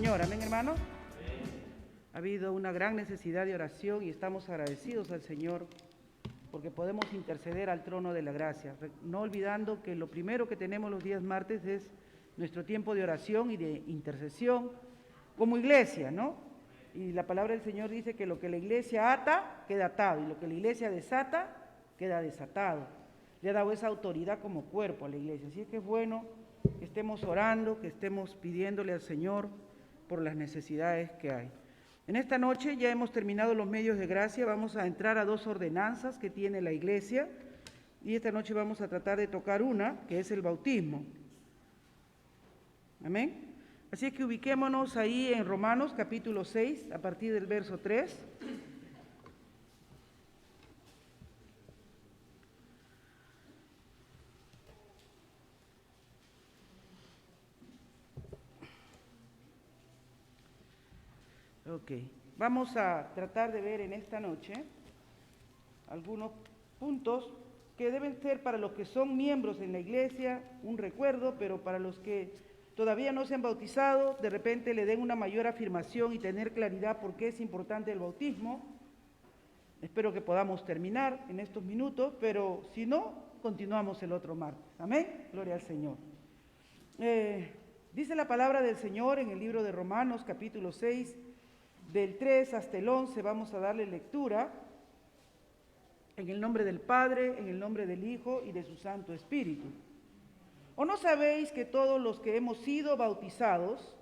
Señor. Amén, hermano. Ha habido una gran necesidad de oración y estamos agradecidos al Señor porque podemos interceder al trono de la gracia, no olvidando que lo primero que tenemos los días martes es nuestro tiempo de oración y de intercesión como iglesia, ¿no? Y la palabra del Señor dice que lo que la iglesia ata, queda atado, y lo que la iglesia desata, queda desatado. Le ha dado esa autoridad como cuerpo a la iglesia. Así es que es bueno que estemos orando, que estemos pidiéndole al Señor por las necesidades que hay. En esta noche ya hemos terminado los medios de gracia, vamos a entrar a dos ordenanzas que tiene la iglesia y esta noche vamos a tratar de tocar una, que es el bautismo. Amén. Así es que ubiquémonos ahí en Romanos capítulo 6, a partir del verso 3. Ok, vamos a tratar de ver en esta noche algunos puntos que deben ser para los que son miembros en la iglesia un recuerdo, pero para los que todavía no se han bautizado, de repente le den una mayor afirmación y tener claridad por qué es importante el bautismo. Espero que podamos terminar en estos minutos, pero si no, continuamos el otro martes. Amén, gloria al Señor. Dice la palabra del Señor en el libro de Romanos capítulo 6, del 3 hasta el 11, vamos a darle lectura en el nombre del Padre, en el nombre del Hijo y de su Santo Espíritu. ¿O no sabéis que todos los que hemos sido bautizados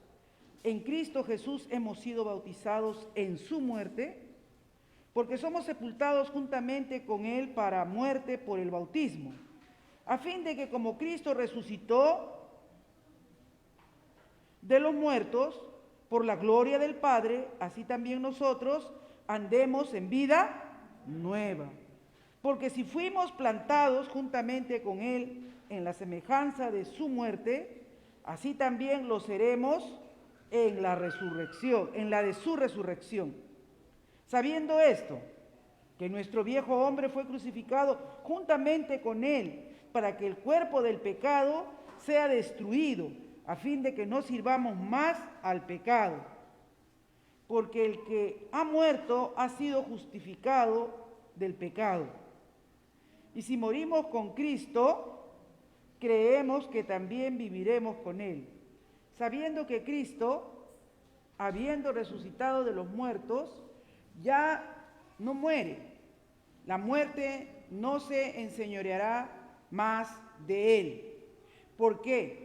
en Cristo Jesús hemos sido bautizados en su muerte? Porque somos sepultados juntamente con Él para muerte por el bautismo, a fin de que como Cristo resucitó de los muertos por la gloria del Padre, así también nosotros andemos en vida nueva. Porque si fuimos plantados juntamente con Él en la semejanza de su muerte, así también lo seremos en la resurrección, en la de su resurrección. Sabiendo esto, que nuestro viejo hombre fue crucificado juntamente con Él, para que el cuerpo del pecado sea destruido, a fin de que no sirvamos más al pecado. Porque el que ha muerto ha sido justificado del pecado. Y si morimos con Cristo, creemos que también viviremos con Él, sabiendo que Cristo, habiendo resucitado de los muertos, ya no muere. La muerte no se enseñoreará más de Él. ¿Por qué?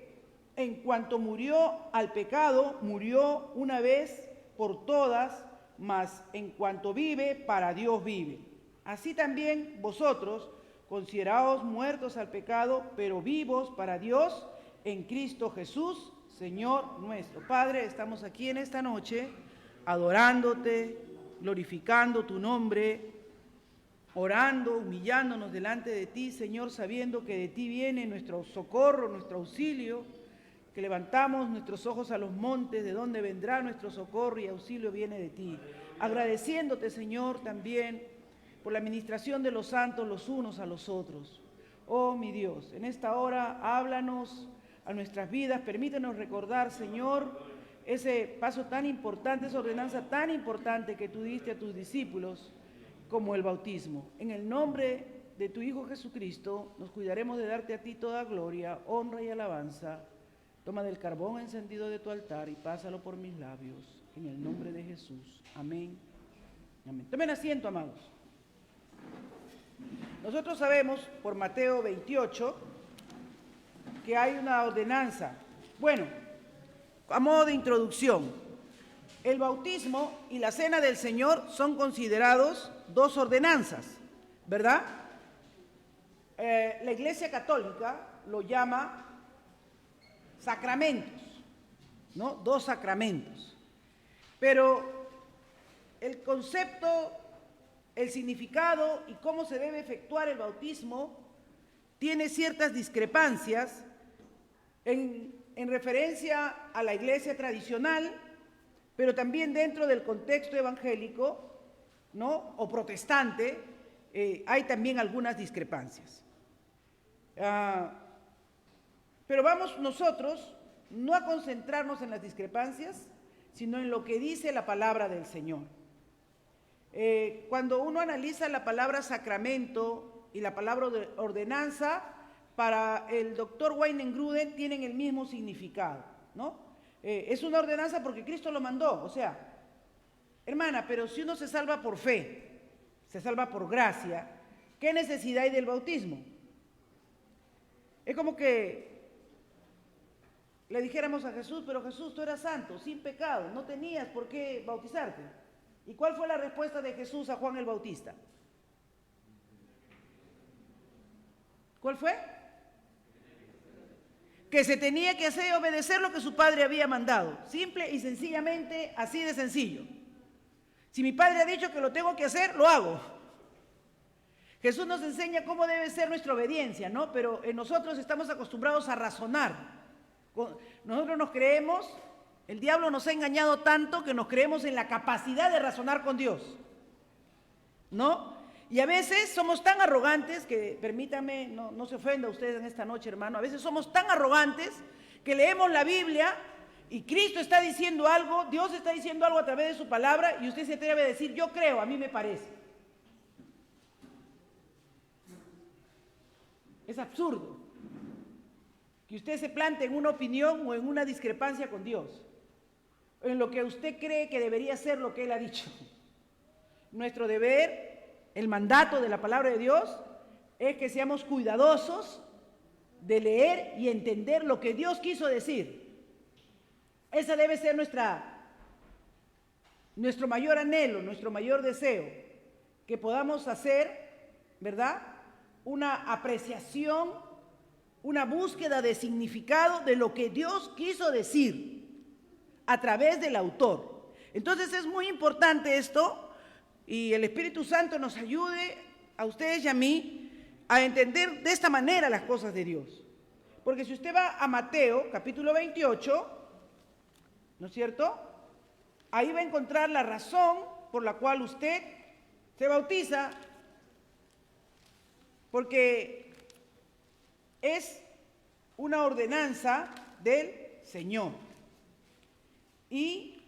En cuanto murió al pecado, murió una vez por todas, mas en cuanto vive, para Dios vive. Así también vosotros, consideraos muertos al pecado, pero vivos para Dios en Cristo Jesús, Señor nuestro. Padre, estamos aquí en esta noche adorándote, glorificando tu nombre, orando, humillándonos delante de ti, Señor, sabiendo que de ti viene nuestro socorro, nuestro auxilio, que levantamos nuestros ojos a los montes, de donde vendrá nuestro socorro y auxilio viene de ti. Agradeciéndote, Señor, también por la administración de los santos los unos a los otros. Oh, mi Dios, en esta hora háblanos a nuestras vidas, permítenos recordar, Señor, ese paso tan importante, esa ordenanza tan importante que tú diste a tus discípulos, como el bautismo. En el nombre de tu Hijo Jesucristo, nos cuidaremos de darte a ti toda gloria, honra y alabanza. Toma del carbón encendido de tu altar y pásalo por mis labios, en el nombre de Jesús. Amén. Amén. Tomen asiento, amados. Nosotros sabemos, por Mateo 28, que hay una ordenanza. Bueno, a modo de introducción, el bautismo y la cena del Señor son considerados dos ordenanzas, ¿verdad? La Iglesia Católica lo llama sacramentos, ¿no? Dos sacramentos. Pero el concepto, el significado y cómo se debe efectuar el bautismo tiene ciertas discrepancias en referencia a la iglesia tradicional, pero también dentro del contexto evangélico, ¿no? O protestante, hay también algunas discrepancias. Pero vamos nosotros no a concentrarnos en las discrepancias, sino en lo que dice la palabra del Señor. Cuando uno analiza la palabra sacramento y la palabra ordenanza, para el doctor Weidengruen tienen el mismo significado, ¿no? Es una ordenanza porque Cristo lo mandó, o sea, hermana, pero si uno se salva por fe, se salva por gracia, ¿qué necesidad hay del bautismo? Es como que le dijéramos a Jesús, pero Jesús, tú eras santo, sin pecado, no tenías por qué bautizarte. ¿Y cuál fue la respuesta de Jesús a Juan el Bautista? ¿Cuál fue? Que se tenía que hacer y obedecer lo que su padre había mandado. Simple y sencillamente, así de sencillo. Si mi padre ha dicho que lo tengo que hacer, lo hago. Jesús nos enseña cómo debe ser nuestra obediencia, ¿no? Pero nosotros estamos acostumbrados a razonar. Nosotros nos creemos, el diablo nos ha engañado tanto que nos creemos en la capacidad de razonar con Dios, ¿no? Y a veces somos tan arrogantes que, permítame, no se ofenda a ustedes en esta noche, hermano, a veces somos tan arrogantes que leemos la Biblia y Cristo está diciendo algo, Dios está diciendo algo a través de su palabra y usted se atreve a decir, yo creo, a mí me parece. Es absurdo que usted se plante en una opinión o en una discrepancia con Dios, en lo que usted cree que debería ser lo que Él ha dicho. Nuestro deber, el mandato de la palabra de Dios, es que seamos cuidadosos de leer y entender lo que Dios quiso decir. Ese debe ser nuestro mayor anhelo, nuestro mayor deseo, que podamos hacer, ¿verdad?, una apreciación, una búsqueda de significado de lo que Dios quiso decir a través del autor. Entonces es muy importante esto y el Espíritu Santo nos ayude a ustedes y a mí a entender de esta manera las cosas de Dios. Porque si usted va a Mateo, capítulo 28, ¿no es cierto?, ahí va a encontrar la razón por la cual usted se bautiza, porque es una ordenanza del Señor. Y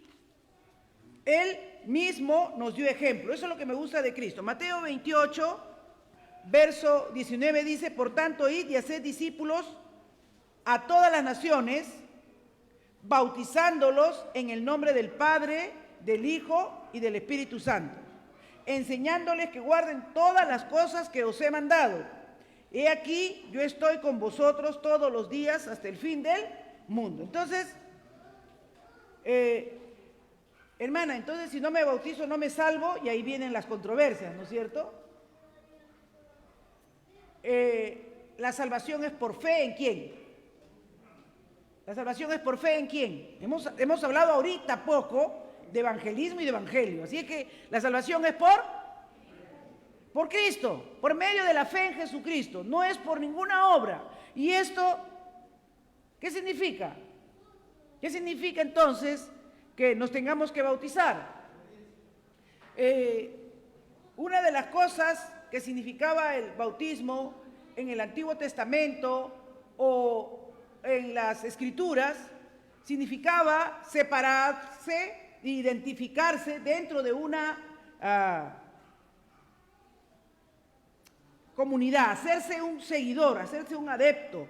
Él mismo nos dio ejemplo. Eso es lo que me gusta de Cristo. Mateo 28, verso 19 dice, por tanto, id y haced discípulos a todas las naciones, bautizándolos en el nombre del Padre, del Hijo y del Espíritu Santo, enseñándoles que guarden todas las cosas que os he mandado. He aquí, yo estoy con vosotros todos los días hasta el fin del mundo. Entonces, hermana, entonces si no me bautizo no me salvo, y ahí vienen las controversias, ¿no es cierto? La salvación es por fe en quién. La salvación es por fe en quién. Hemos hablado ahorita poco de evangelismo y de evangelio. Así es que la salvación es por Cristo, por medio de la fe en Jesucristo. No es por ninguna obra. ¿Y esto qué significa? ¿Qué significa entonces que nos tengamos que bautizar? Una de las cosas que significaba el bautismo en el Antiguo Testamento o en las Escrituras, significaba separarse e identificarse dentro de una comunidad, hacerse un seguidor, hacerse un adepto.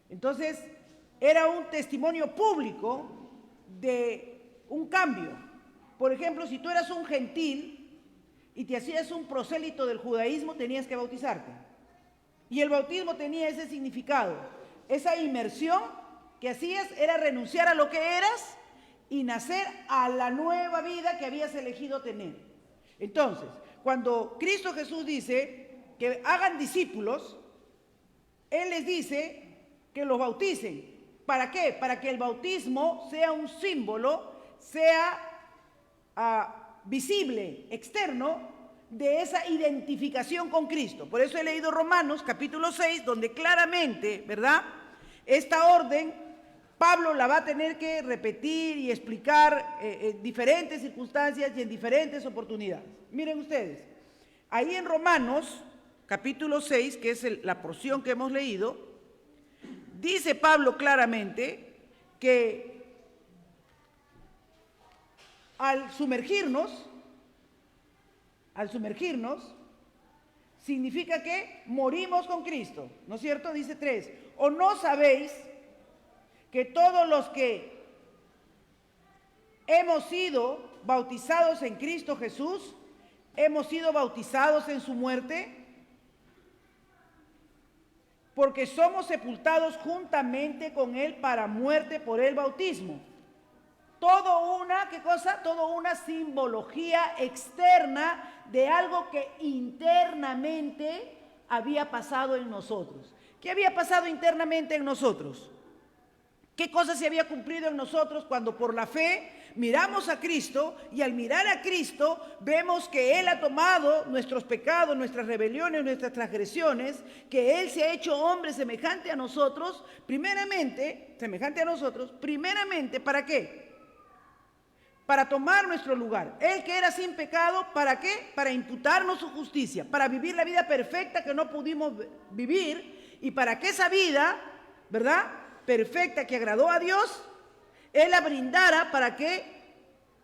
Entonces, era un testimonio público de un cambio. Por ejemplo, si tú eras un gentil y te hacías un prosélito del judaísmo, tenías que bautizarte. Y el bautismo tenía ese significado. Esa inmersión que hacías era renunciar a lo que eras y nacer a la nueva vida que habías elegido tener. Entonces, cuando Cristo Jesús dice que hagan discípulos, Él les dice que los bauticen. ¿Para qué? Para que el bautismo sea un símbolo, sea visible, externo, de esa identificación con Cristo. Por eso he leído Romanos capítulo 6, donde claramente, ¿verdad?, esta orden Pablo la va a tener que repetir y explicar en diferentes circunstancias y en diferentes oportunidades. Miren ustedes, ahí en Romanos capítulo 6, que es la porción que hemos leído, dice Pablo claramente que Al sumergirnos, significa que morimos con Cristo, ¿no es cierto? Dice 3, ¿o no sabéis que todos los que hemos sido bautizados en Cristo Jesús, hemos sido bautizados en su muerte? Porque somos sepultados juntamente con Él para muerte por el bautismo. Todo una, ¿qué cosa? Todo una simbología externa de algo que internamente había pasado en nosotros. ¿Qué había pasado internamente en nosotros? ¿Qué cosa se había cumplido en nosotros cuando por la fe miramos a Cristo y al mirar a Cristo vemos que Él ha tomado nuestros pecados, nuestras rebeliones, nuestras transgresiones, que Él se ha hecho hombre semejante a nosotros, primeramente, ¿para qué? Para tomar nuestro lugar. Él que era sin pecado, ¿para qué? Para imputarnos su justicia, para vivir la vida perfecta que no pudimos vivir, y para que esa vida, ¿verdad?, perfecta que agradó a Dios, Él la brindara para que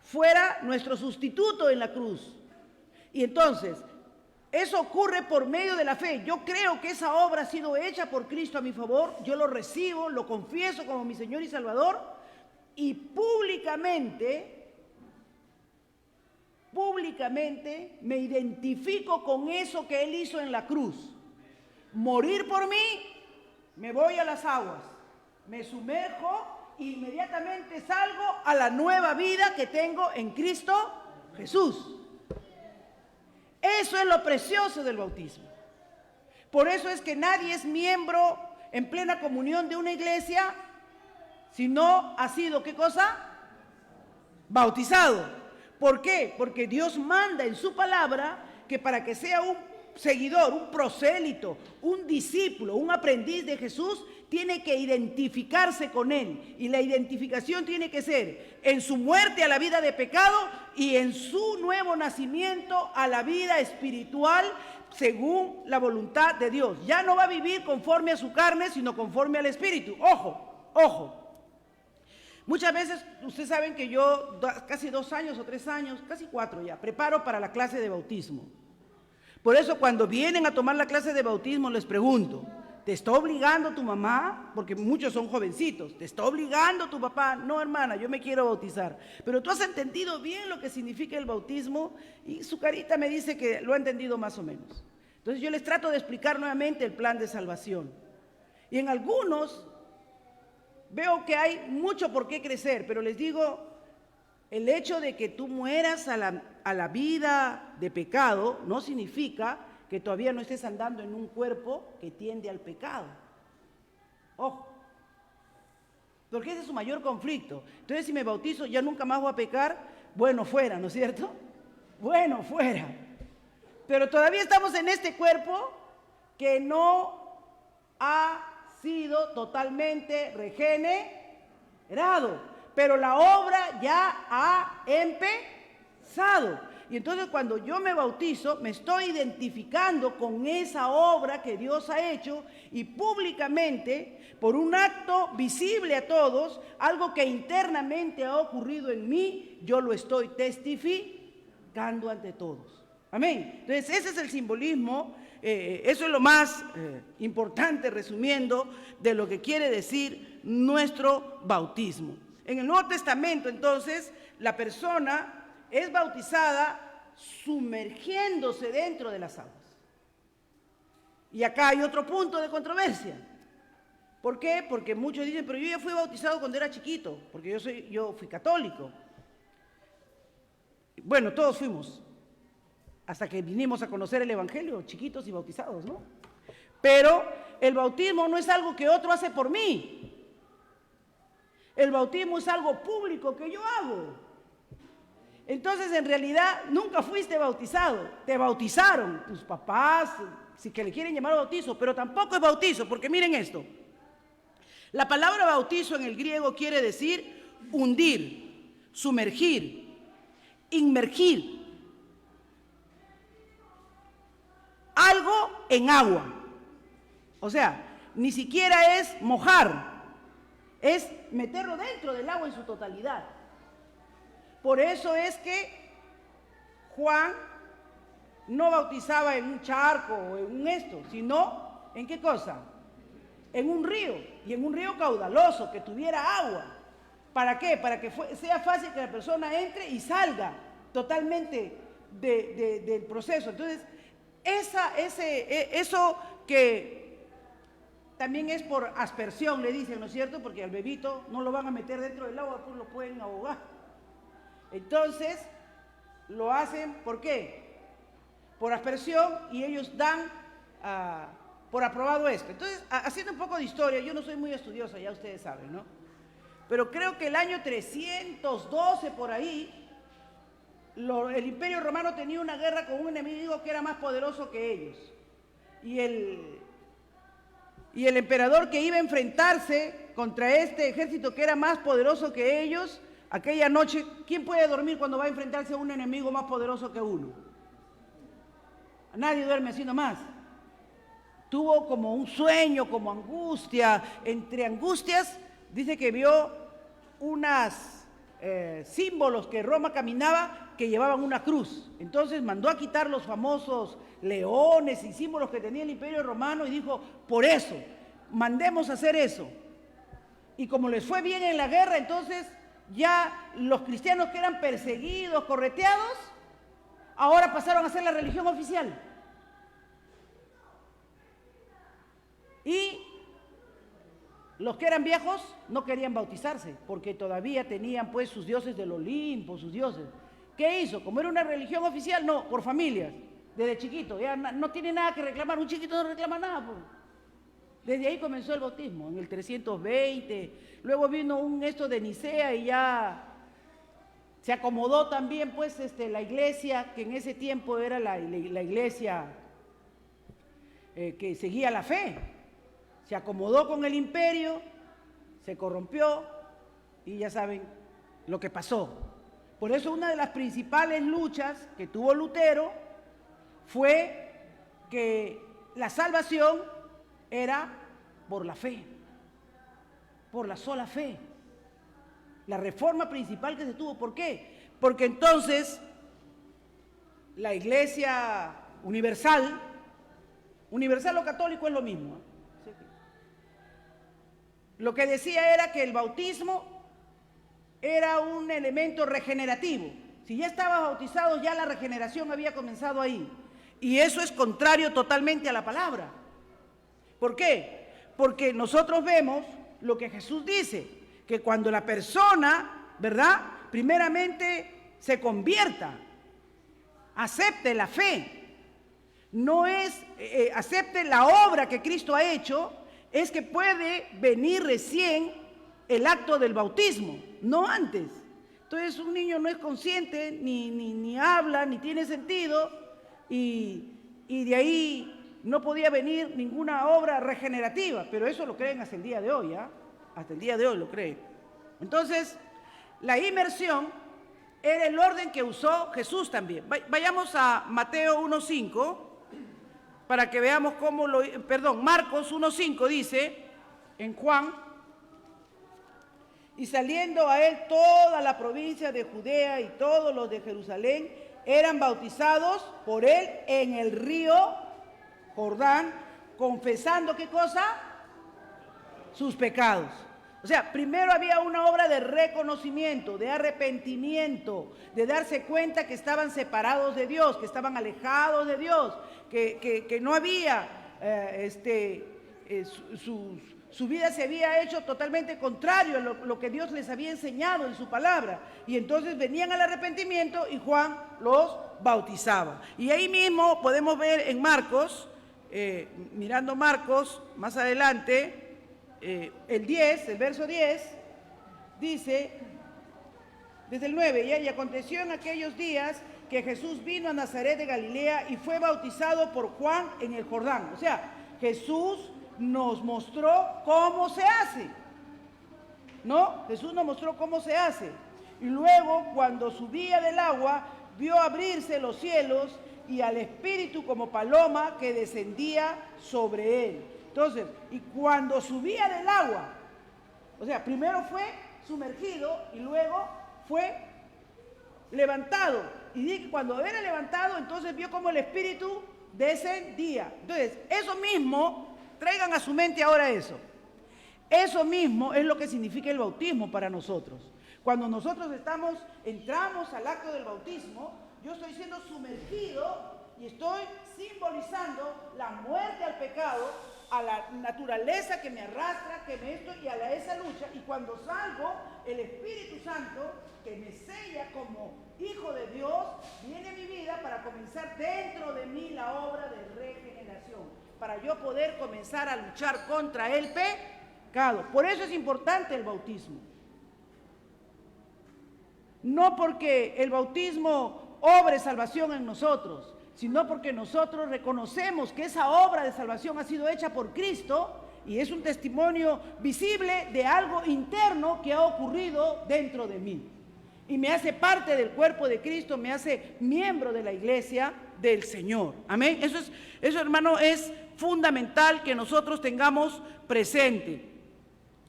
fuera nuestro sustituto en la cruz. Y entonces, eso ocurre por medio de la fe. Yo creo que esa obra ha sido hecha por Cristo a mi favor, yo lo recibo, lo confieso como mi Señor y Salvador, y públicamente me identifico con eso que Él hizo en la cruz. Morir por mí, me voy a las aguas, me sumerjo e inmediatamente salgo a la nueva vida que tengo en Cristo Jesús. Eso es lo precioso del bautismo. Por eso es que nadie es miembro en plena comunión de una iglesia si no ha sido, ¿qué cosa? Bautizado. ¿Por qué? Porque Dios manda en su palabra que para que sea un seguidor, un prosélito, un discípulo, un aprendiz de Jesús, tiene que identificarse con Él. Y la identificación tiene que ser en su muerte a la vida de pecado y en su nuevo nacimiento a la vida espiritual según la voluntad de Dios. Ya no va a vivir conforme a su carne, sino conforme al Espíritu. Ojo, ojo. Muchas veces, ustedes saben que yo casi 2 años o 3 años, casi 4 ya, preparo para la clase de bautismo. Por eso cuando vienen a tomar la clase de bautismo les pregunto, ¿te está obligando tu mamá? Porque muchos son jovencitos. ¿Te está obligando tu papá? No, hermana, yo me quiero bautizar. Pero tú has entendido bien lo que significa el bautismo, y su carita me dice que lo ha entendido más o menos. Entonces yo les trato de explicar nuevamente el plan de salvación. Y en algunos veo que hay mucho por qué crecer, pero les digo, el hecho de que tú mueras a la vida de pecado no significa que todavía no estés andando en un cuerpo que tiende al pecado. Ojo, porque ese es su mayor conflicto. Entonces, si me bautizo, ya nunca más voy a pecar, bueno, fuera, ¿no es cierto? Bueno, fuera. Pero todavía estamos en este cuerpo que no ha sido totalmente regenerado, pero la obra ya ha empezado. Y entonces cuando yo me bautizo, me estoy identificando con esa obra que Dios ha hecho, y públicamente, por un acto visible a todos, algo que internamente ha ocurrido en mí, yo lo estoy testificando ante todos. Amén. Entonces ese es el simbolismo, eso es lo más importante, resumiendo, de lo que quiere decir nuestro bautismo. En el Nuevo Testamento, entonces, la persona es bautizada sumergiéndose dentro de las aguas. Y acá hay otro punto de controversia. ¿Por qué? Porque muchos dicen, pero yo ya fui bautizado cuando era chiquito, porque yo fui católico. Bueno, todos fuimos, hasta que vinimos a conocer el Evangelio, chiquitos y bautizados, ¿no? Pero el bautismo no es algo que otro hace por mí. El bautismo es algo público que yo hago. Entonces, en realidad, nunca fuiste bautizado. Te bautizaron tus papás, si que le quieren llamar bautizo, pero tampoco es bautizo, porque miren esto. La palabra bautizo en el griego quiere decir hundir, sumergir, inmergir algo en agua. O sea, ni siquiera es mojar, es meterlo dentro del agua en su totalidad. Por eso es que Juan no bautizaba en un charco o en un esto, sino ¿en qué cosa? En un río, y en un río caudaloso, que tuviera agua. ¿Para qué? Para que sea fácil que la persona entre y salga totalmente del proceso. Entonces, eso que también es por aspersión, le dicen, ¿no es cierto? Porque al bebito no lo van a meter dentro del agua, pues lo pueden ahogar. Entonces, lo hacen, ¿por qué? Por aspersión, y ellos dan por aprobado esto. Entonces, haciendo un poco de historia, yo no soy muy estudiosa, ya ustedes saben, ¿no? Pero creo que el año 312 por ahí, el Imperio Romano tenía una guerra con un enemigo que era más poderoso que ellos. Y el emperador que iba a enfrentarse contra este ejército que era más poderoso que ellos, aquella noche, ¿quién puede dormir cuando va a enfrentarse a un enemigo más poderoso que uno? Nadie duerme así nomás. Tuvo como un sueño, como angustia. Entre angustias, dice que vio unas símbolos que Roma caminaba que llevaban una cruz. Entonces mandó a quitar los famosos leones y símbolos que tenía el Imperio Romano y dijo, por eso, mandemos a hacer eso. Y como les fue bien en la guerra, entonces ya los cristianos que eran perseguidos, correteados, ahora pasaron a ser la religión oficial. Y los que eran viejos no querían bautizarse, porque todavía tenían pues sus dioses del Olimpo, sus dioses. ¿Qué hizo? Como era una religión oficial, no, por familias, desde chiquito, ya no tiene nada que reclamar, un chiquito no reclama nada. Pues. Desde ahí comenzó el bautismo, en el 320, luego vino esto de Nicea y ya se acomodó también pues la iglesia, que en ese tiempo era la iglesia que seguía la fe. Se acomodó con el imperio, se corrompió y ya saben lo que pasó. Por eso una de las principales luchas que tuvo Lutero fue que la salvación era por la fe, por la sola fe. La reforma principal que se tuvo, ¿por qué? Porque entonces la iglesia universal o católico es lo mismo, ¿eh? Lo que decía era que el bautismo era un elemento regenerativo. Si ya estabas bautizado, ya la regeneración había comenzado ahí. Y eso es contrario totalmente a la palabra. ¿Por qué? Porque nosotros vemos lo que Jesús dice, que cuando la persona, ¿verdad?, primeramente se convierta, acepte la fe, no es, acepte la obra que Cristo ha hecho, es que puede venir recién el acto del bautismo, no antes. Entonces un niño no es consciente, ni habla, ni tiene sentido, y de ahí no podía venir ninguna obra regenerativa, pero eso lo creen hasta el día de hoy, ¿ah? Hasta el día de hoy lo creen. Entonces, la inmersión era el orden que usó Jesús también. Vayamos a Mateo 1:5, para que veamos cómo Marcos 1:5 dice, en Juan, y saliendo a él toda la provincia de Judea y todos los de Jerusalén, eran bautizados por él en el río Jordán, confesando, ¿qué cosa? Sus pecados. O sea, primero había una obra de reconocimiento, de arrepentimiento, de darse cuenta que estaban separados de Dios, que estaban alejados de Dios, que no había, su vida se había hecho totalmente contrario a lo que Dios les había enseñado en su palabra. Y entonces venían al arrepentimiento y Juan los bautizaba. Y ahí mismo podemos ver en Marcos, mirando Marcos más adelante, el verso 10, dice, desde el 9, y aconteció en aquellos días que Jesús vino a Nazaret de Galilea y fue bautizado por Juan en el Jordán. O sea, Jesús nos mostró cómo se hace, ¿no? Jesús nos mostró cómo se hace. Y luego, cuando subía del agua, vio abrirse los cielos y al Espíritu como paloma que descendía sobre él. Entonces, y cuando subía del agua, o sea, primero fue sumergido y luego fue levantado. Y dice que cuando era levantado, entonces vio como el Espíritu descendía. Entonces, eso mismo, traigan a su mente ahora eso. Eso mismo es lo que significa el bautismo para nosotros. Cuando nosotros entramos al acto del bautismo, yo estoy siendo sumergido y estoy simbolizando la muerte al pecado, a la naturaleza que me arrastra, y a esa lucha. Y cuando salgo, el Espíritu Santo, que me sella como hijo de Dios, viene a mi vida para comenzar dentro de mí la obra de regeneración, para yo poder comenzar a luchar contra el pecado. Por eso es importante el bautismo. No porque el bautismo obre salvación en nosotros, sino porque nosotros reconocemos que esa obra de salvación ha sido hecha por Cristo y es un testimonio visible de algo interno que ha ocurrido dentro de mí. Y me hace parte del cuerpo de Cristo, me hace miembro de la iglesia del Señor. Amén. Eso, hermano, es fundamental que nosotros tengamos presente.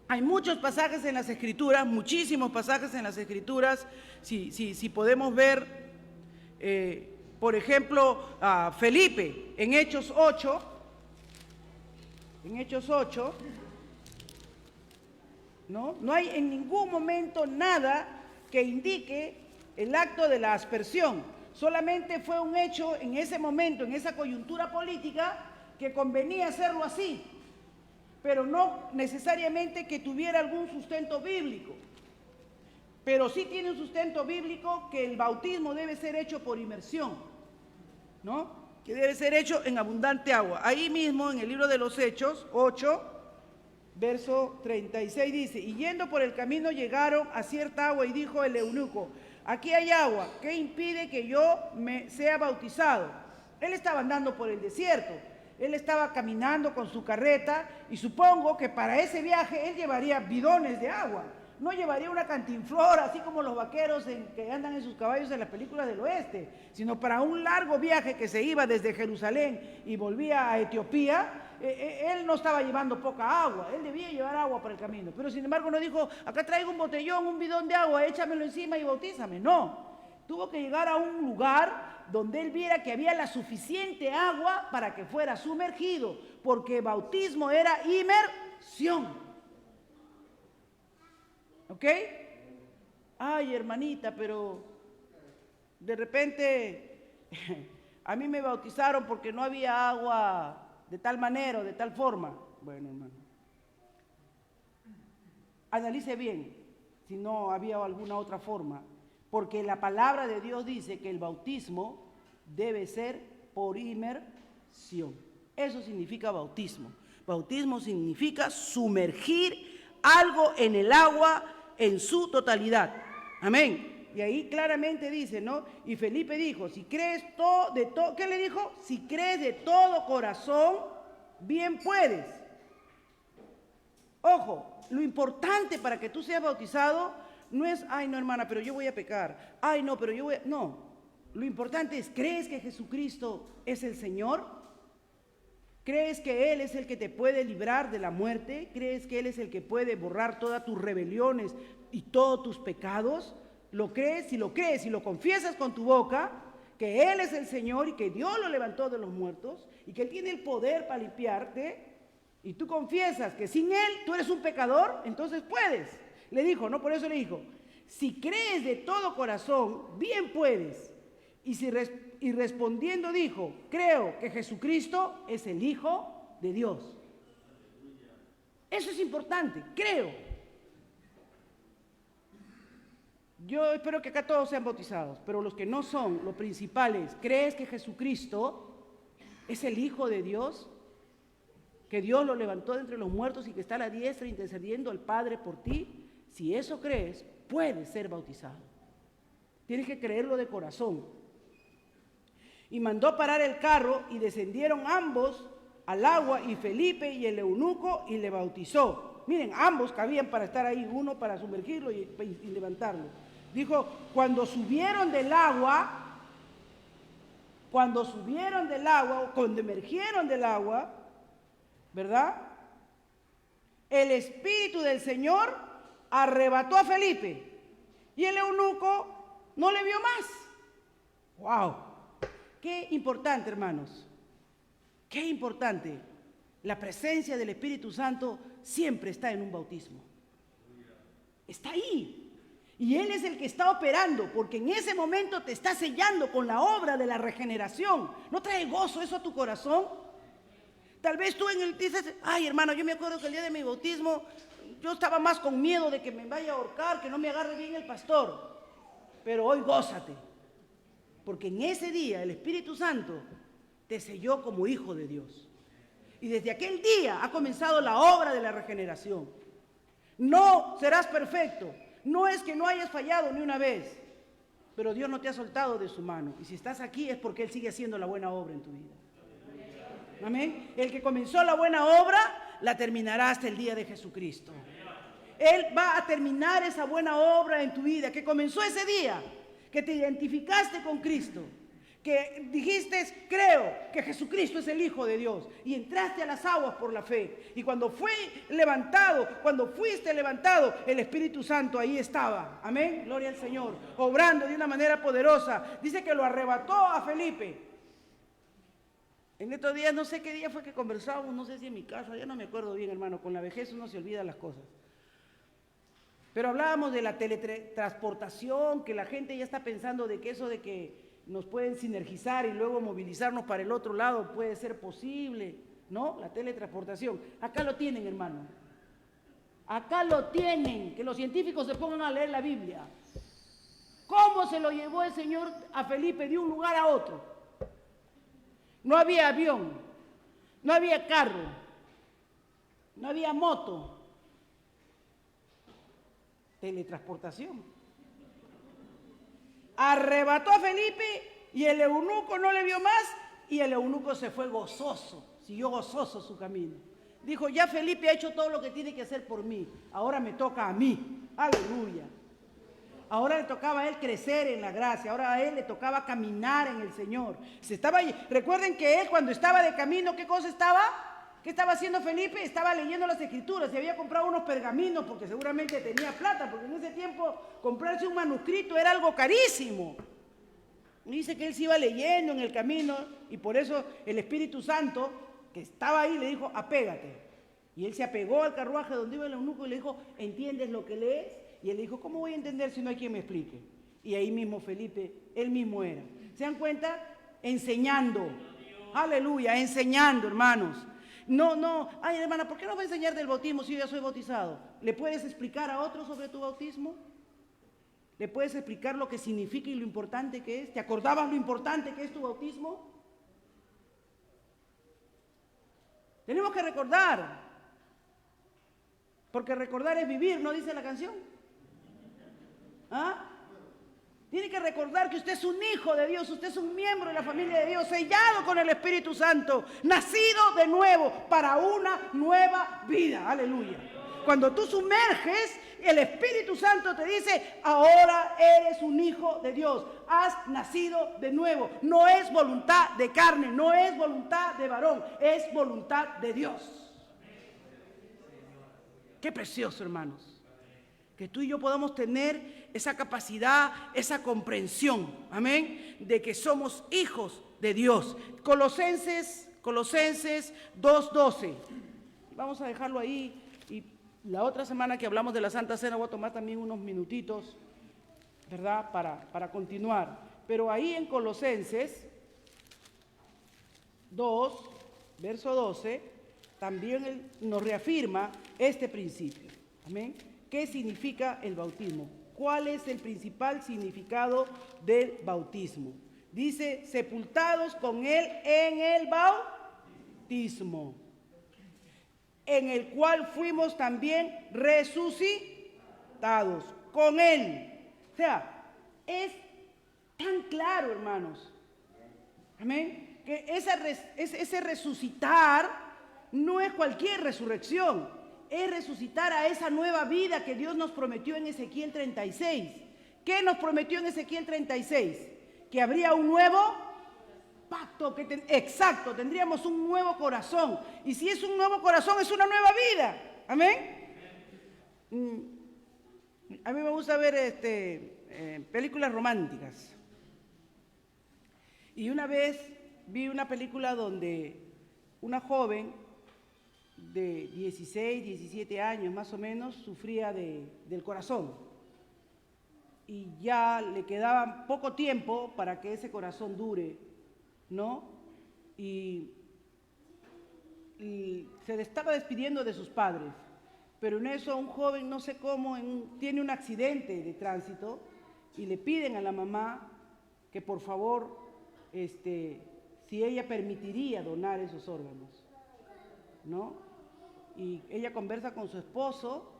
Hay muchos pasajes en las Escrituras, muchísimos pasajes en las Escrituras. Si podemos ver, por ejemplo, a Felipe en Hechos 8. En Hechos 8, no hay en ningún momento nada que indique el acto de la aspersión. Solamente fue un hecho en ese momento, en esa coyuntura política, que convenía hacerlo así, pero no necesariamente que tuviera algún sustento bíblico. Pero sí tiene un sustento bíblico que el bautismo debe ser hecho por inmersión, ¿no? Que debe ser hecho en abundante agua. Ahí mismo, en el libro de los Hechos, 8, verso 36, dice: y yendo por el camino llegaron a cierta agua y dijo el eunuco: aquí hay agua, ¿qué impide que yo me sea bautizado? Él estaba andando por el desierto. Él estaba caminando con su carreta y supongo que para ese viaje él llevaría bidones de agua. No llevaría una cantinflora, así como los vaqueros que andan en sus caballos en las películas del oeste, sino para un largo viaje que se iba desde Jerusalén y volvía a Etiopía. Él no estaba llevando poca agua, él debía llevar agua para el camino. Pero sin embargo no dijo: acá traigo un botellón, un bidón de agua, échamelo encima y bautízame. No, tuvo que llegar a un lugar donde él viera que había la suficiente agua para que fuera sumergido, porque bautismo era inmersión. ¿Ok? Ay, hermanita, pero de repente a mí me bautizaron porque no había agua de tal manera o de tal forma. Bueno, hermano, analice bien si no había alguna otra forma, porque la palabra de Dios dice que el bautismo debe ser por inmersión. Eso significa bautismo. Bautismo significa sumergir algo en el agua en su totalidad. Amén. Y ahí claramente dice, ¿no? Y Felipe dijo: si crees ¿qué le dijo? Si crees de todo corazón, bien puedes. Ojo, lo importante para que tú seas bautizado no es: ay, no, hermana, pero yo voy a pecar. Ay, no, pero yo voy a... No, lo importante es: ¿crees que Jesucristo es el Señor? ¿Crees que Él es el que te puede librar de la muerte? ¿Crees que Él es el que puede borrar todas tus rebeliones y todos tus pecados? ¿Lo crees? Si lo crees y lo confiesas con tu boca, que Él es el Señor y que Dios lo levantó de los muertos y que Él tiene el poder para limpiarte, y tú confiesas que sin Él tú eres un pecador, entonces puedes. Le dijo, ¿no? Por eso le dijo: si crees de todo corazón, bien puedes. Y respondiendo dijo: creo que Jesucristo es el Hijo de Dios. Eso es importante, creo. Yo espero que acá todos sean bautizados, pero los que no son, lo principal es: ¿crees que Jesucristo es el Hijo de Dios? Que Dios lo levantó de entre los muertos y que está a la diestra intercediendo al Padre por ti. Si eso crees, puedes ser bautizado. Tienes que creerlo de corazón. Y mandó parar el carro y descendieron ambos al agua, y Felipe y el eunuco, y le bautizó. Miren, ambos cabían para estar ahí, uno para sumergirlo y levantarlo. Dijo: cuando subieron del agua, cuando emergieron del agua, ¿verdad? El Espíritu del Señor arrebató a Felipe, y el eunuco no le vio más. ¡Wow! Qué importante, hermanos. Qué importante. La presencia del Espíritu Santo siempre está en un bautismo. Está ahí. Y Él es el que está operando, porque en ese momento te está sellando con la obra de la regeneración. ¿No trae gozo eso a tu corazón? Tal vez tú dices, ay hermano, yo me acuerdo que el día de mi bautismo yo estaba más con miedo de que me vaya a ahorcar, que no me agarre bien el pastor. Pero hoy gózate, porque en ese día el Espíritu Santo te selló como hijo de Dios. Y desde aquel día ha comenzado la obra de la regeneración. No serás perfecto. No es que no hayas fallado ni una vez, pero Dios no te ha soltado de su mano. Y si estás aquí es porque Él sigue haciendo la buena obra en tu vida. Amén. El que comenzó la buena obra, la terminará hasta el día de Jesucristo. Él va a terminar esa buena obra en tu vida, que comenzó ese día, que te identificaste con Cristo, que dijiste, creo que Jesucristo es el Hijo de Dios, y entraste a las aguas por la fe. Y cuando fuiste levantado, el Espíritu Santo ahí estaba. Amén, gloria al Señor, obrando de una manera poderosa. Dice que lo arrebató a Felipe. En estos días, no sé qué día fue que conversábamos, no sé si en mi casa, ya no me acuerdo bien, hermano, con la vejez uno se olvida las cosas. Pero hablábamos de la teletransportación, que la gente ya está pensando de que eso de que nos pueden sinergizar y luego movilizarnos para el otro lado puede ser posible, ¿no? La teletransportación. Acá lo tienen, hermano. Acá lo tienen, que los científicos se pongan a leer la Biblia. ¿Cómo se lo llevó el Señor a Felipe de un lugar a otro? No había avión, no había carro, no había moto. Teletransportación. Arrebató a Felipe y el eunuco no le vio más y el eunuco se fue gozoso, siguió gozoso su camino. Dijo, ya Felipe ha hecho todo lo que tiene que hacer por mí, ahora me toca a mí. Aleluya. Ahora le tocaba a él crecer en la gracia, ahora a él le tocaba caminar en el Señor. Recuerden que él cuando estaba de camino, ¿qué cosa estaba? ¿Qué estaba haciendo Felipe? Estaba leyendo las Escrituras y había comprado unos pergaminos porque seguramente tenía plata, porque en ese tiempo comprarse un manuscrito era algo carísimo. Y dice que él se iba leyendo en el camino y por eso el Espíritu Santo, que estaba ahí, le dijo, apégate. Y él se apegó al carruaje donde iba el eunuco y le dijo, ¿entiendes lo que lees? Y él le dijo, ¿cómo voy a entender si no hay quien me explique? Y ahí mismo Felipe, él mismo era. ¿Se dan cuenta? Enseñando. Aleluya, enseñando, hermanos. No, ay hermana, ¿por qué no va a enseñar del bautismo si yo ya soy bautizado? ¿Le puedes explicar a otros sobre tu bautismo? ¿Le puedes explicar lo que significa y lo importante que es? ¿Te acordabas lo importante que es tu bautismo? Tenemos que recordar, porque recordar es vivir, ¿no dice la canción? ¿Ah? Tiene que recordar que usted es un hijo de Dios, usted es un miembro de la familia de Dios, sellado con el Espíritu Santo, nacido de nuevo para una nueva vida. Aleluya. Cuando tú sumerges, el Espíritu Santo te dice, ahora eres un hijo de Dios, has nacido de nuevo. No es voluntad de carne, no es voluntad de varón, es voluntad de Dios. Qué precioso, hermanos. Que tú y yo podamos tener esa capacidad, esa comprensión, amén, de que somos hijos de Dios. Colosenses 2:12. Vamos a dejarlo ahí y la otra semana que hablamos de la Santa Cena voy a tomar también unos minutitos, ¿verdad?, para continuar. Pero ahí en Colosenses 2, verso 12, también él nos reafirma este principio, amén. ¿Qué significa el bautismo? ¿Cuál es el principal significado del bautismo? Dice, sepultados con Él en el bautismo, en el cual fuimos también resucitados con Él. O sea, es tan claro, hermanos, amén, que ese resucitar no es cualquier resurrección. Es resucitar a esa nueva vida que Dios nos prometió en Ezequiel 36. ¿Qué nos prometió en Ezequiel 36? Que habría un nuevo pacto, exacto, tendríamos un nuevo corazón. Y si es un nuevo corazón, es una nueva vida. ¿Amén? A mí me gusta ver películas románticas. Y una vez vi una película donde una joven de 16, 17 años más o menos sufría del corazón. Y ya le quedaba poco tiempo para que ese corazón dure, ¿no? Y se estaba despidiendo de sus padres, pero en eso un joven, no sé cómo, tiene un accidente de tránsito y le piden a la mamá que por favor, si ella permitiría donar esos órganos, ¿no? Y ella conversa con su esposo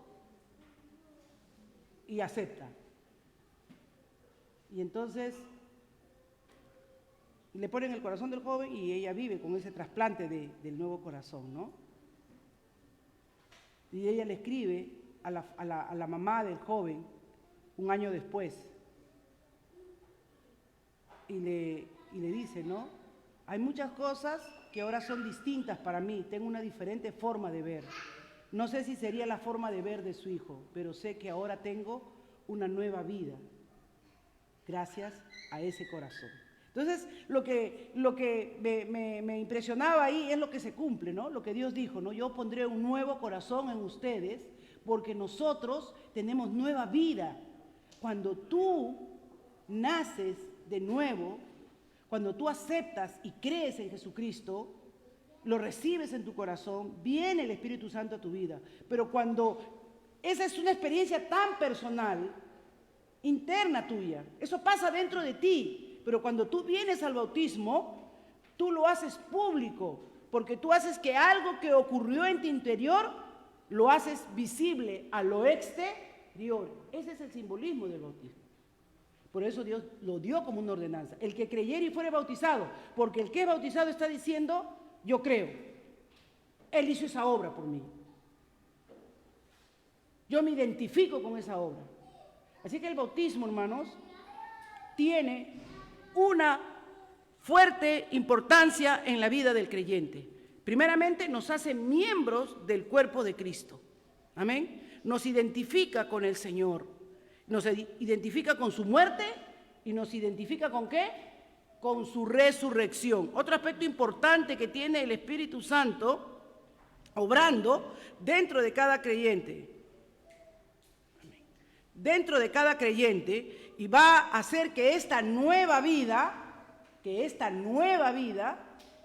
y acepta. Y entonces le ponen el corazón del joven y ella vive con ese trasplante del nuevo corazón, ¿no? Y ella le escribe a la mamá del joven un año después y le dice, ¿no? Hay muchas cosas que ahora son distintas para mí, tengo una diferente forma de ver. No sé si sería la forma de ver de su hijo, pero sé que ahora tengo una nueva vida gracias a ese corazón. Entonces, lo que me impresionaba ahí es lo que se cumple, ¿no? Lo que Dios dijo, ¿no? Yo pondré un nuevo corazón en ustedes porque nosotros tenemos nueva vida. Cuando tú naces de nuevo, cuando tú aceptas y crees en Jesucristo, lo recibes en tu corazón, viene el Espíritu Santo a tu vida. Pero cuando esa es una experiencia tan personal, interna tuya, eso pasa dentro de ti, pero cuando tú vienes al bautismo, tú lo haces público, porque tú haces que algo que ocurrió en tu interior, lo haces visible a lo exterior. Ese es el simbolismo del bautismo. Por eso Dios lo dio como una ordenanza. El que creyere y fuere bautizado, porque el que es bautizado está diciendo, yo creo. Él hizo esa obra por mí. Yo me identifico con esa obra. Así que el bautismo, hermanos, tiene una fuerte importancia en la vida del creyente. Primeramente, nos hace miembros del cuerpo de Cristo. Amén. Nos identifica con el Señor. Nos identifica con su muerte y nos identifica ¿con qué? Con su resurrección. Otro aspecto importante que tiene el Espíritu Santo obrando dentro de cada creyente. Dentro de cada creyente, y va a hacer que esta nueva vida,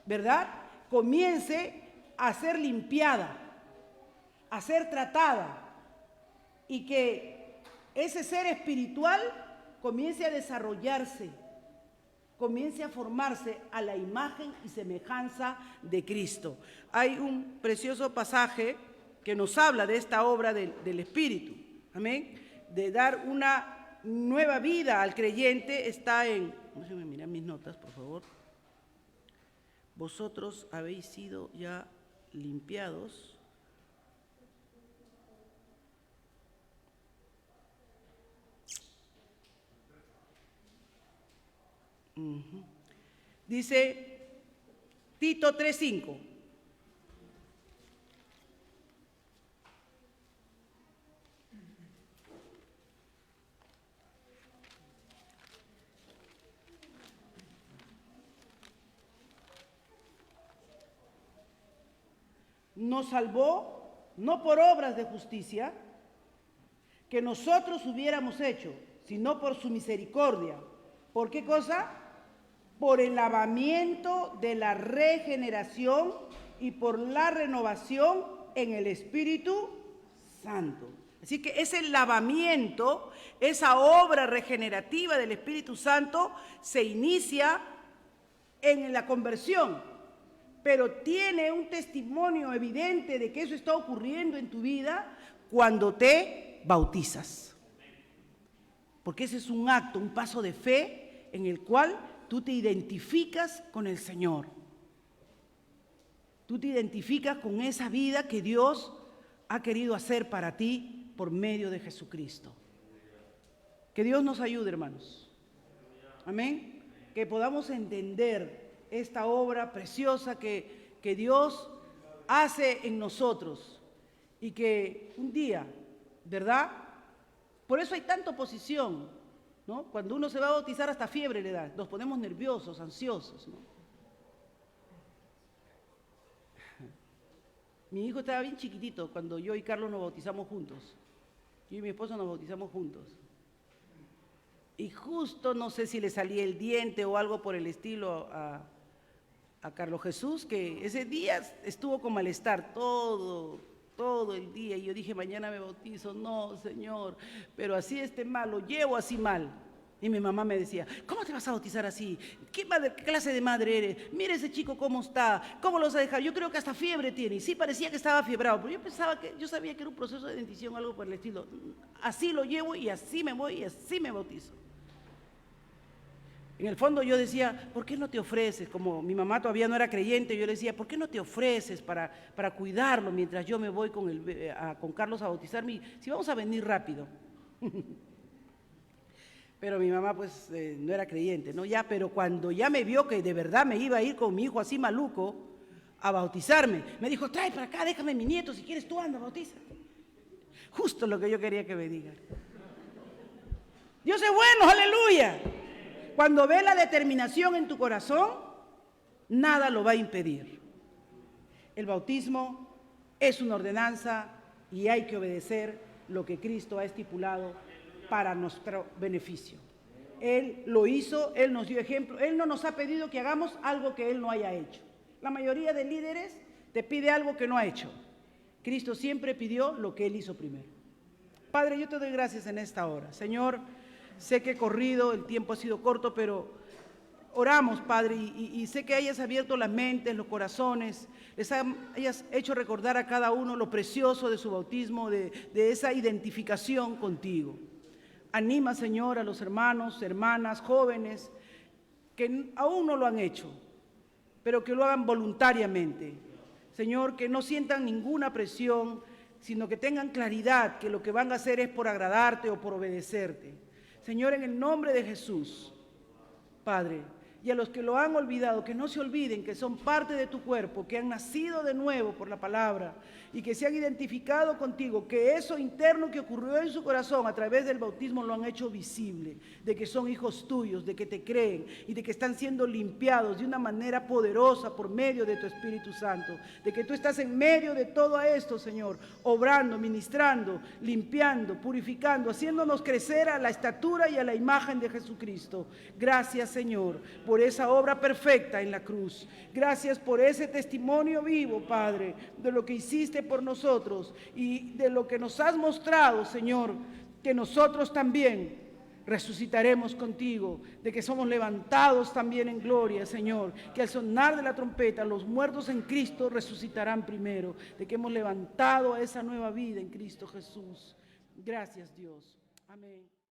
¿verdad?, comience a ser limpiada, a ser tratada, y que ese ser espiritual comience a desarrollarse, comience a formarse a la imagen y semejanza de Cristo. Hay un precioso pasaje que nos habla de esta obra del Espíritu, amén, de dar una nueva vida al creyente. Está en, déjenme mirar mis notas, por favor. Vosotros habéis sido ya limpiados. Dice Tito 3:5. Nos salvó no por obras de justicia que nosotros hubiéramos hecho, sino por su misericordia. ¿Por qué cosa? Por el lavamiento de la regeneración y por la renovación en el Espíritu Santo. Así que ese lavamiento, esa obra regenerativa del Espíritu Santo se inicia en la conversión, pero tiene un testimonio evidente de que eso está ocurriendo en tu vida cuando te bautizas. Porque ese es un acto, un paso de fe en el cual tú te identificas con el Señor. Tú te identificas con esa vida que Dios ha querido hacer para ti por medio de Jesucristo. Que Dios nos ayude, hermanos. Amén. Que podamos entender esta obra preciosa que Dios hace en nosotros y que un día, ¿verdad? Por eso hay tanta oposición. ¿no? Cuando uno se va a bautizar hasta fiebre le da, nos ponemos nerviosos, ansiosos, ¿no? Mi hijo estaba bien chiquitito cuando yo y Carlos nos bautizamos juntos. Yo y mi esposo nos bautizamos juntos. Y justo, no sé si le salía el diente o algo por el estilo a Carlos Jesús, que ese día estuvo con malestar todo el día. Y yo dije, mañana me bautizo. No, Señor, pero así esté mal, lo llevo así mal. Y mi mamá me decía, ¿cómo te vas a bautizar así? ¿Qué clase de madre eres? Mira ese chico cómo está, ¿cómo lo vas a dejar? Yo creo que hasta fiebre tiene. Y sí, parecía que estaba fiebrado, pero yo sabía que era un proceso de dentición, algo por el estilo. Así lo llevo y así me voy y así me bautizo. En el fondo yo decía, ¿por qué no te ofreces? Como mi mamá todavía no era creyente, yo le decía, ¿por qué no te ofreces para cuidarlo mientras yo me voy con Carlos a bautizarme? Si vamos a venir rápido. Pero mi mamá pues no era creyente, ¿no? Ya, pero cuando ya me vio que de verdad me iba a ir con mi hijo así maluco a bautizarme, me dijo, trae para acá, déjame mi nieto, si quieres tú anda, bautízate. Justo lo que yo quería que me diga. Dios es bueno, aleluya. Cuando ve la determinación en tu corazón, nada lo va a impedir. El bautismo es una ordenanza y hay que obedecer lo que Cristo ha estipulado para nuestro beneficio. Él lo hizo, Él nos dio ejemplo, Él no nos ha pedido que hagamos algo que Él no haya hecho. La mayoría de líderes te pide algo que no ha hecho. Cristo siempre pidió lo que Él hizo primero. Padre, yo te doy gracias en esta hora. Señor, sé que he corrido, el tiempo ha sido corto, pero oramos, Padre, y sé que hayas abierto las mentes, los corazones, les hayas hecho recordar a cada uno lo precioso de su bautismo, de esa identificación contigo. Anima, Señor, a los hermanos, hermanas, jóvenes, que aún no lo han hecho, pero que lo hagan voluntariamente. Señor, que no sientan ninguna presión, sino que tengan claridad que lo que van a hacer es por agradarte o por obedecerte. Señor, en el nombre de Jesús, Padre, y a los que lo han olvidado, que no se olviden que son parte de tu cuerpo, que han nacido de nuevo por la palabra y que se han identificado contigo, que eso interno que ocurrió en su corazón a través del bautismo lo han hecho visible, de que son hijos tuyos, de que te creen y de que están siendo limpiados de una manera poderosa por medio de tu Espíritu Santo, de que tú estás en medio de todo esto, Señor, obrando, ministrando, limpiando, purificando, haciéndonos crecer a la estatura y a la imagen de Jesucristo. Gracias, Señor, por esa obra perfecta en la cruz. Gracias por ese testimonio vivo, Padre, de lo que hiciste por nosotros y de lo que nos has mostrado, Señor, que nosotros también resucitaremos contigo, de que somos levantados también en gloria, Señor, que al sonar de la trompeta los muertos en Cristo resucitarán primero, de que hemos levantado a esa nueva vida en Cristo Jesús. Gracias, Dios. Amén.